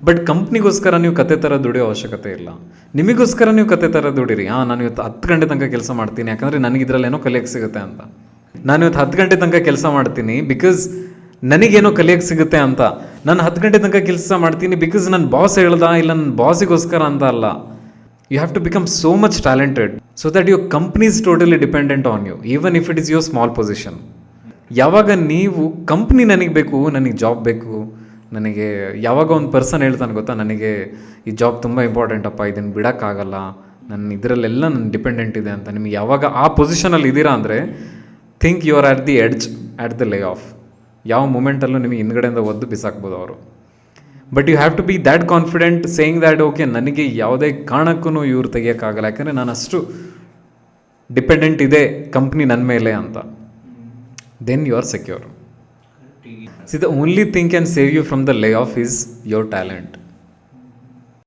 But ಕಂಪ್ನಿಗೋಸ್ಕರ ನೀವು ಕತೆ ಥರ ದುಡಿಯೋ ಅವಶ್ಯಕತೆ ಇಲ್ಲ. ನಿಮಗೋಸ್ಕರ ನೀವು ಕತೆ ಥರ ದುಡೀರಿ. ನಾನು ಇವತ್ತು 10 ಗಂಟೆ ತನಕ ಕೆಲಸ ಮಾಡ್ತೀನಿ ಯಾಕಂದರೆ ನನಗೆ ಇದರಲ್ಲೇನೋ ಕಲಿಯೋಕ್ಕೆ ಸಿಗುತ್ತೆ ಅಂತ. ನಾನು ಇವತ್ತು 10 ಗಂಟೆ ತನಕ ಕೆಲಸ ಮಾಡ್ತೀನಿ ಬಿಕಾಸ್ ನನಗೇನೋ ಕಲಿಯೋಕ್ಕೆ ಸಿಗುತ್ತೆ ಅಂತ. ನಾನು 10 ಗಂಟೆ ತನಕ ಕೆಲಸ ಮಾಡ್ತೀನಿ ಬಿಕಾಸ್ ನನ್ನ ಬಾಸ್ ಹೇಳ್ದ, ಇಲ್ಲ ನನ್ನ ಬಾಸಿಗೋಸ್ಕರ ಅಂತ ಅಲ್ಲ. You have to become so much talented so that your company is totally dependent on you, even if it is your small position. ಯಾವಾಗ ನೀವು ಕಂಪ್ನಿ ನನಗೆ ಬೇಕು, ನನಗೆ ಜಾಬ್ ಬೇಕು, ನನಗೆ ಯಾವಾಗ ಒಂದು ಪರ್ಸನ್ ಹೇಳ್ತಾನೆ ಗೊತ್ತಾ, ನನಗೆ ಈ ಜಾಬ್ ತುಂಬ ಇಂಪಾರ್ಟೆಂಟ್ ಅಪ್ಪ, ಇದನ್ನು ಬಿಡೋಕ್ಕಾಗಲ್ಲ, ನನ್ನ ಇದರಲ್ಲೆಲ್ಲ ನನ್ನ ಡಿಪೆಂಡೆಂಟ್ ಇದೆ ಅಂತ ನಿಮಗೆ ಯಾವಾಗ ಆ ಪೊಸಿಷನಲ್ಲಿ ಇದ್ದೀರಾ ಅಂದರೆ think you are at the edge, at the lay off. ಯಾವ ಮೂಮೆಂಟಲ್ಲೂ ನಿಮಗೆ ಹಿಂದ್ಗಡೆಯಿಂದ ಒದ್ದು ಬಿಸಾಕ್ಬೋದು ಅವರು. But you have to be that confident saying that okay, ನನಗೆ ಯಾವುದೇ ಕಾರಣಕ್ಕೂ ಇವ್ರು ತೆಗಿಯೋಕ್ಕಾಗಲ್ಲ ಯಾಕಂದರೆ ನಾನು ಅಷ್ಟು ಡಿಪೆಂಡೆಂಟ್ ಇದೆ ಕಂಪ್ನಿ ನನ್ನ ಮೇಲೆ ಅಂತ. Then you are secure. See, the only thing can save you from the layoff is your talent.